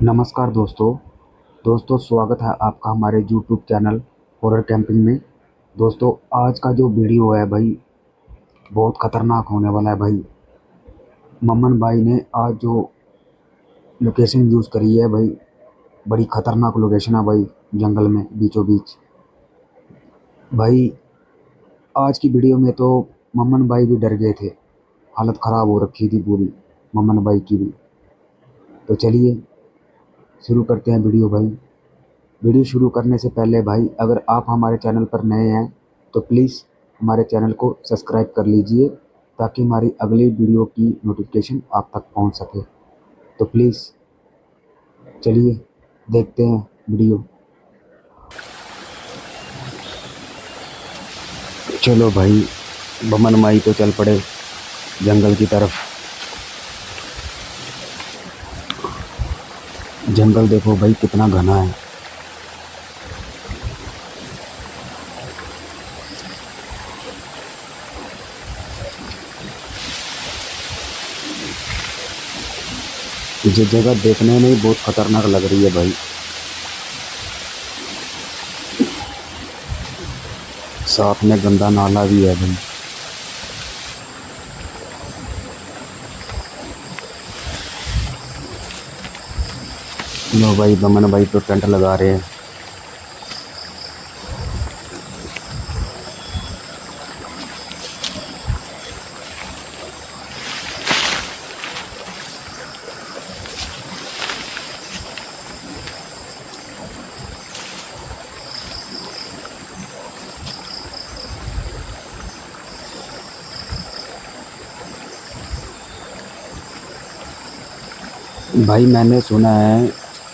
नमस्कार दोस्तों स्वागत है आपका हमारे यूट्यूब चैनल हॉरर कैंपिंग में। दोस्तों आज का जो वीडियो है भाई बहुत ख़तरनाक होने वाला है भाई। मम्मन भाई ने आज जो लोकेशन यूज़ करी है भाई बड़ी ख़तरनाक लोकेशन है भाई, जंगल में बीचों बीच। भाई आज की वीडियो में तो मम्मन भाई भी डर गए थे, हालत ख़राब हो रखी थी पूरी मम्मन भाई की भी। तो चलिए शुरू करते हैं वीडियो भाई। वीडियो शुरू करने से पहले भाई अगर आप हमारे चैनल पर नए हैं तो प्लीज़ हमारे चैनल को सब्सक्राइब कर लीजिए ताकि हमारी अगली वीडियो की नोटिफिकेशन आप तक पहुंच सके। तो प्लीज़ चलिए देखते हैं वीडियो। चलो भाई बमन माई तो चल पड़े जंगल की तरफ। जंगल देखो भाई कितना घना है। ये जगह देखने में ही बहुत खतरनाक लग रही है भाई। साथ में गंदा नाला भी है भाई। लो भाई बमन भाई तो टेंट लगा रहे हैं। भाई मैंने सुना है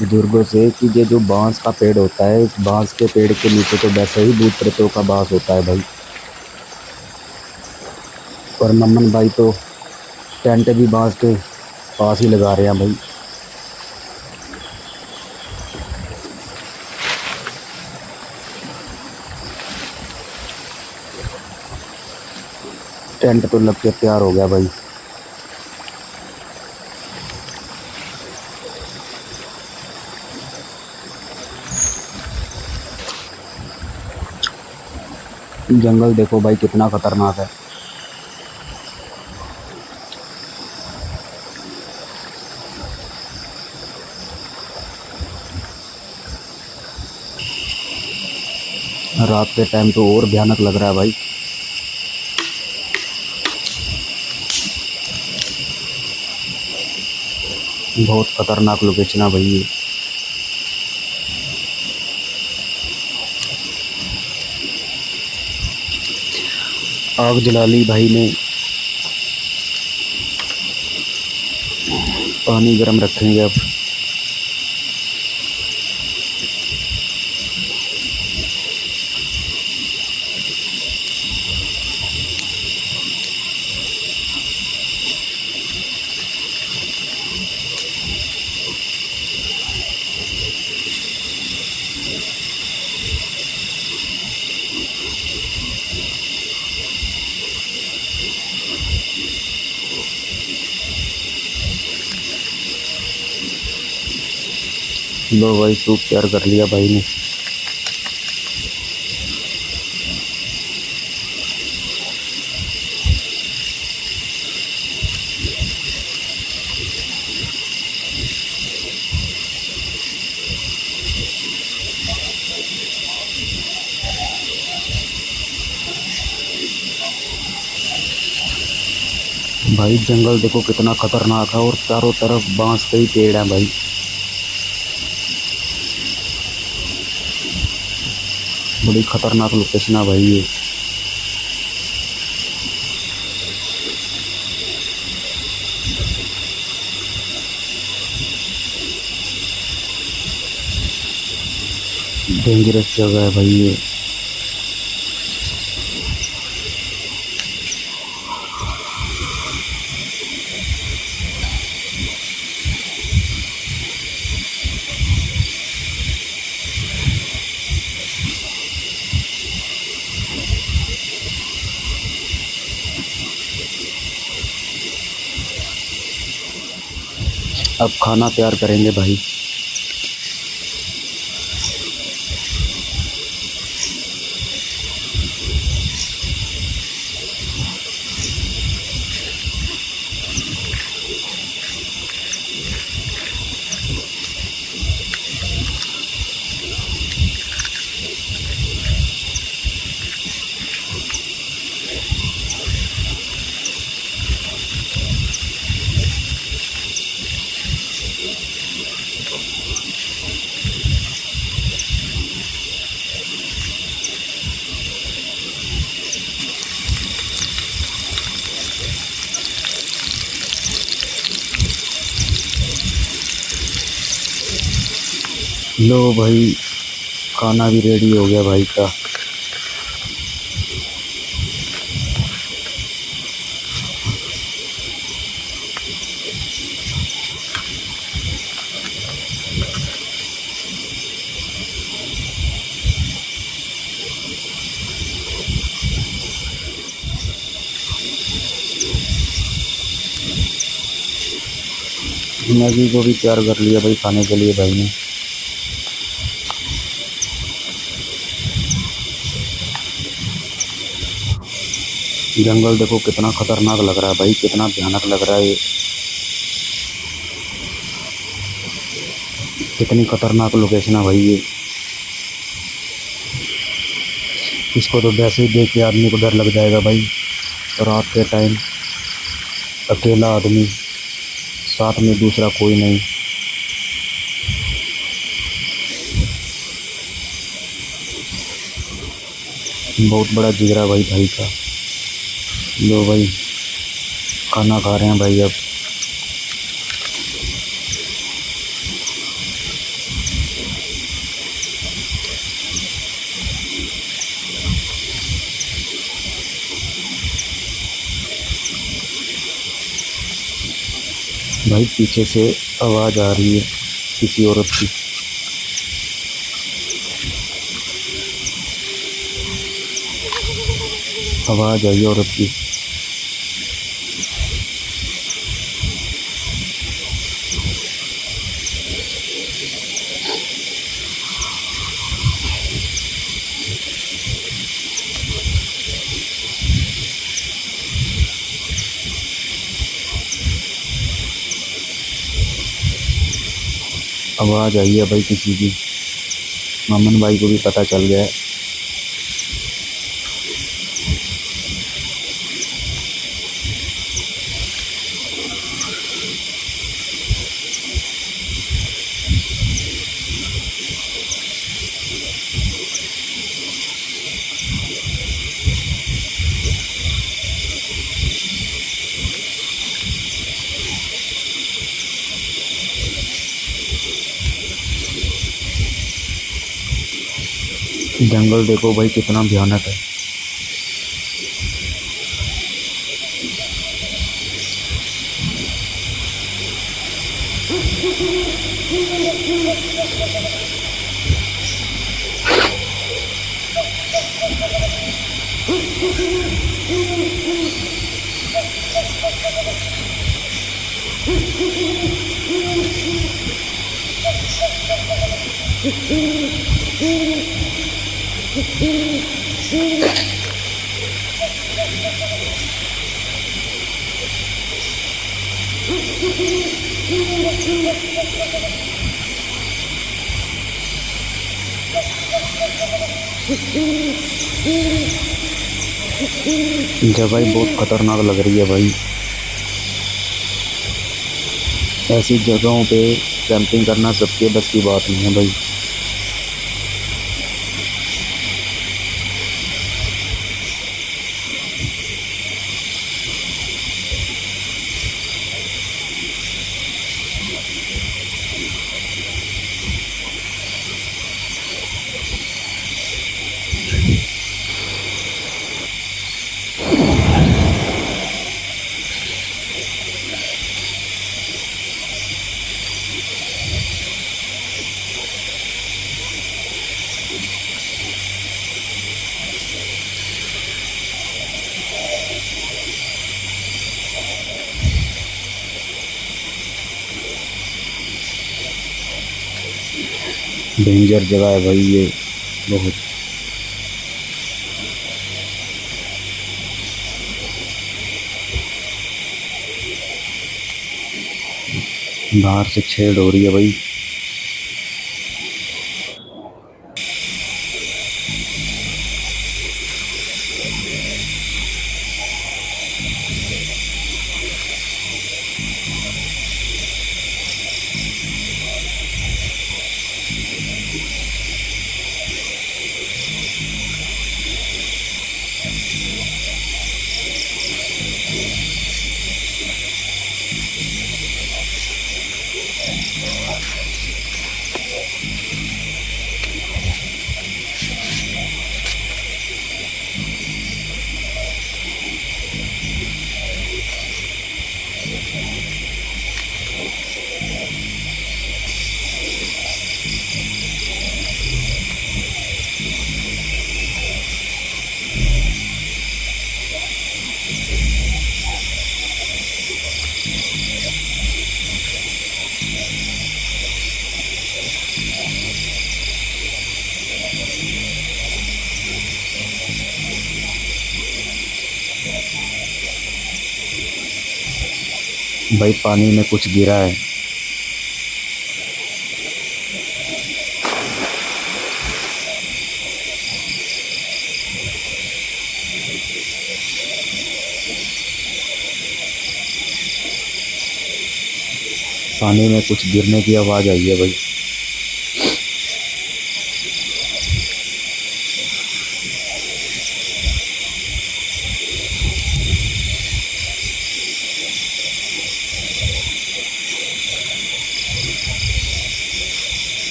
बुजुर्गों से कि ये जो बांस का पेड़ होता है इस बांस के पेड़ के नीचे तो वैसे ही भूत प्रेतों का वास होता है भाई। और मम्मन भाई तो टेंट भी बांस के पास ही लगा रहे हैं भाई। टेंट तो लग के तैयार हो गया भाई। जंगल देखो भाई कितना खतरनाक है। रात के टाइम तो और भयानक लग रहा है भाई। बहुत खतरनाक लोकेशन है भाई ये। आग जला ली भाई ने, पानी गर्म रखेंगे अब। लो भाई सूप तैयार कर लिया भाई ने। भाई जंगल देखो कितना खतरनाक है और चारों तरफ बांस के ही पेड़ हैं भाई। बड़ी खतरनाक लोकेशन है भाई ये। डेंजरस जगह है भाई ये। अब खाना तैयार करेंगे भाई। लो भाई, खाना भी रेडी हो गया भाई का। मैगी को भी तैयार कर लिया भाई खाने के लिए भाई ने। जंगल देखो कितना खतरनाक लग रहा है भाई, कितना भयानक लग रहा है ये। कितनी खतरनाक लोकेशन है भाई ये। इसको तो वैसे ही देख के आदमी को डर लग जाएगा भाई। रात के टाइम अकेला आदमी, साथ में दूसरा कोई नहीं। बहुत बड़ा जिगरा भाई भाई का। लो भाई, खाना खा रहे हैं भाई अब। भाई पीछे से आवाज़ आ रही है किसी औरत की। आवाज़ आई औरत की। आवाज़ आई है भाई किसी की। मामन भाई को भी पता चल गया है। जंगल देखो भाई कितना भयानक है। जगह ही बहुत खतरनाक लग रही है भाई। ऐसी जगहों पे कैंपिंग करना सबके बस की बात नहीं है भाई। डेंजर जगह है भाई ये बहुत। बाहर से छेड़ हो रही है भाई। भाई पानी में कुछ गिरा है। पानी में कुछ गिरने की आवाज़ आई है भाई।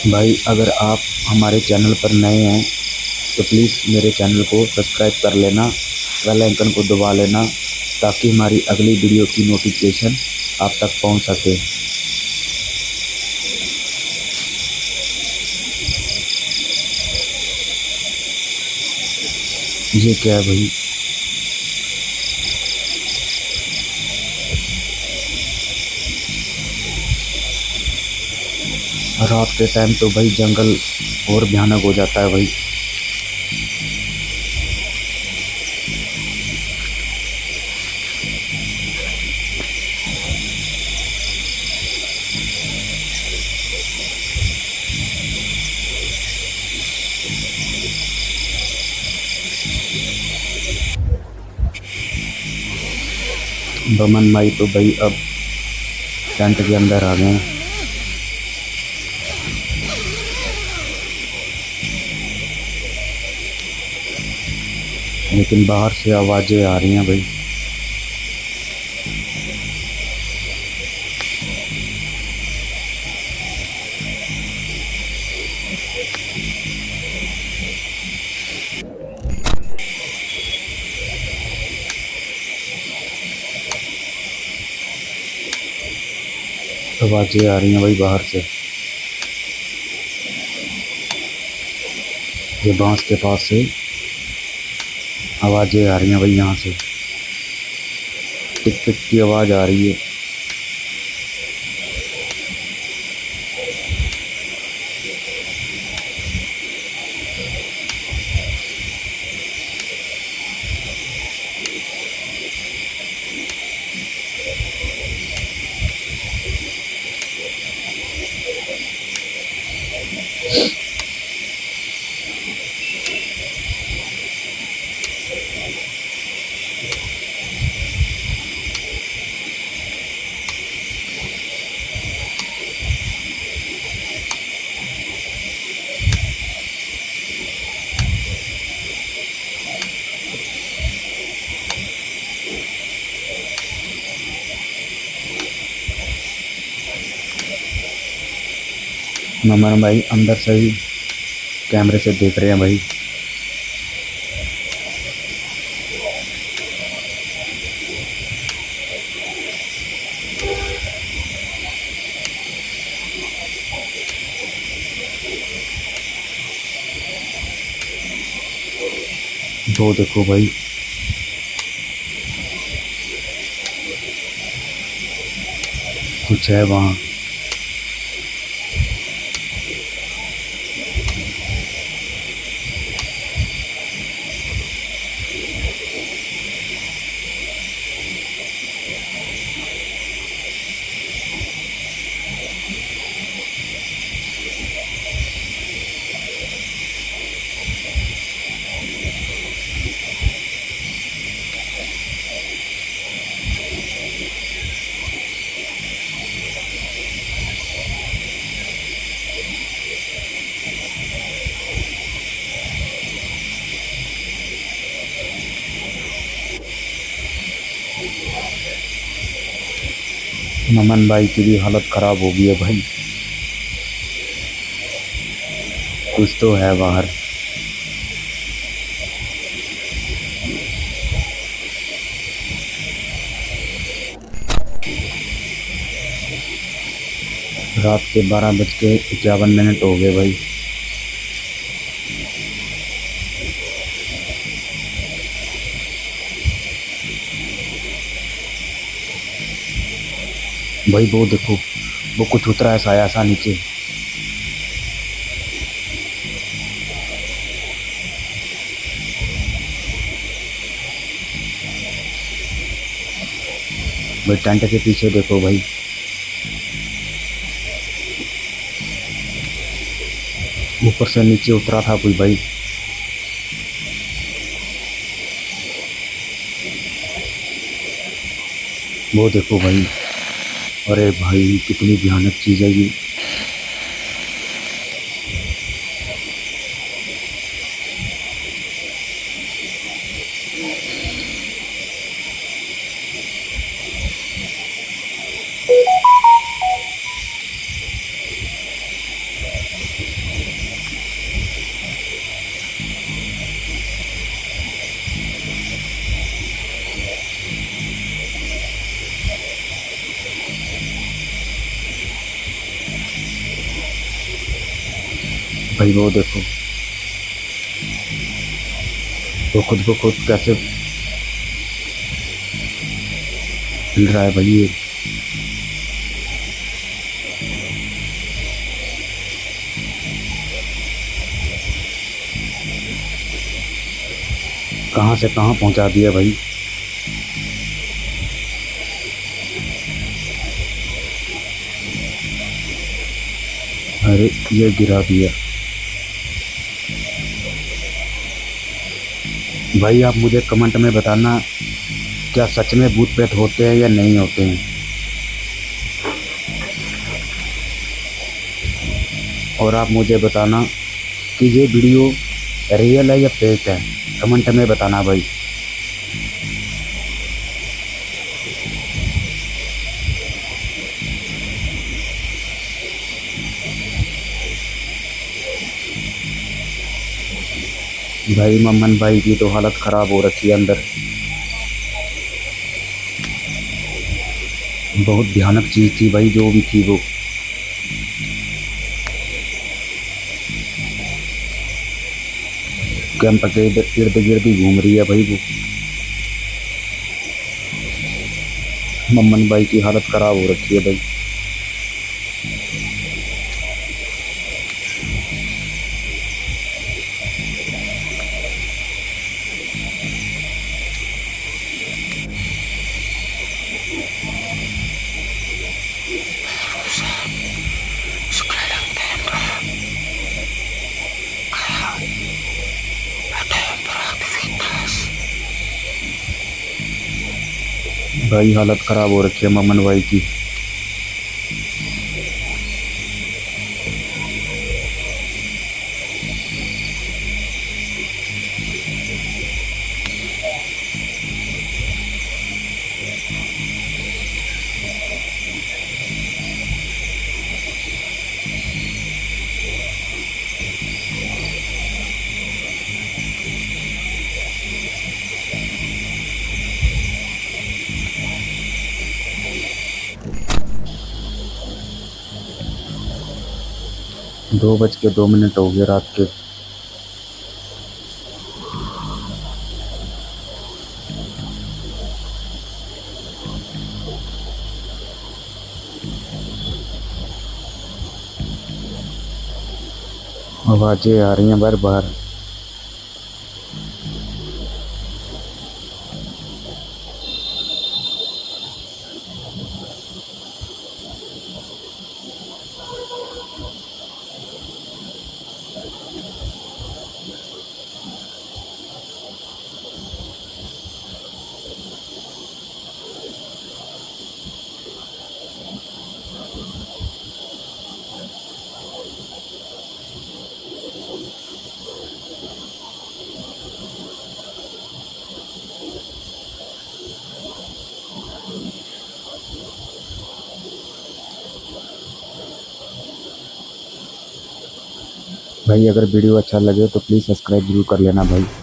भाई अगर आप हमारे चैनल पर नए हैं तो प्लीज़ मेरे चैनल को सब्सक्राइब कर लेना, बेल आइकन को दबा लेना ताकि हमारी अगली वीडियो की नोटिफिकेशन आप तक पहुंच सके। ये क्या है भाई? रात के टाइम तो भाई जंगल और भयानक हो जाता है भाई। बमन भाई तो भाई अब टेंट के अंदर आ गए हैं। लेकिन बाहर से आवाज़ें आ रही हैं भाई। आवाज़ें आ रही हैं भाई बाहर से। ये बांस के पास से आवाज़ें आ रही हैं भाई, यहाँ से टिक टिक की आवाज़ आ रही है। नमन भाई अंदर से ही कैमरे से देख रहे हैं भाई। वो देखो भाई, कुछ है वहाँ। नमन भाई की भी हालत ख़राब हो गई है भाई। कुछ तो है बाहर। रात के 12:51 हो गए भाई। भाई वो देखो, वो कुछ उतरा है साया सा नीचे। भाई टेंट के पीछे देखो भाई। ऊपर से नीचे उतरा था कोई भाई। वो देखो भाई। अरे भाई कितनी भयानक चीज़ है ये। भाई वो देखो, वो खुद को खुद कैसे हिल रहा है भाई ये। कहाँ से कहाँ पहुँचा दिया भाई। अरे ये गिरा दिया। भाई आप मुझे कमेंट में बताना, क्या सच में भूत प्रेत होते हैं या नहीं होते हैं। और आप मुझे बताना कि ये वीडियो रियल है या फेक है। कमेंट में बताना भाई। भाई मम्मन भाई की तो हालत ख़राब हो रखी है अंदर। बहुत भयानक चीज़ थी भाई जो भी थी वो। कैंप के इर्द गिर्द ही घूम रही है भाई वो। मम्मन भाई की हालत ख़राब हो रखी है भाई। भाई हालत ख़राब हो रखी है मम्मन भाई की। 2:02 हो गए रात के। आवाज़ें आ रही हैं बार बार। भाई अगर वीडियो अच्छा लगे तो प्लीज़ सब्सक्राइब जरूर कर लेना भाई।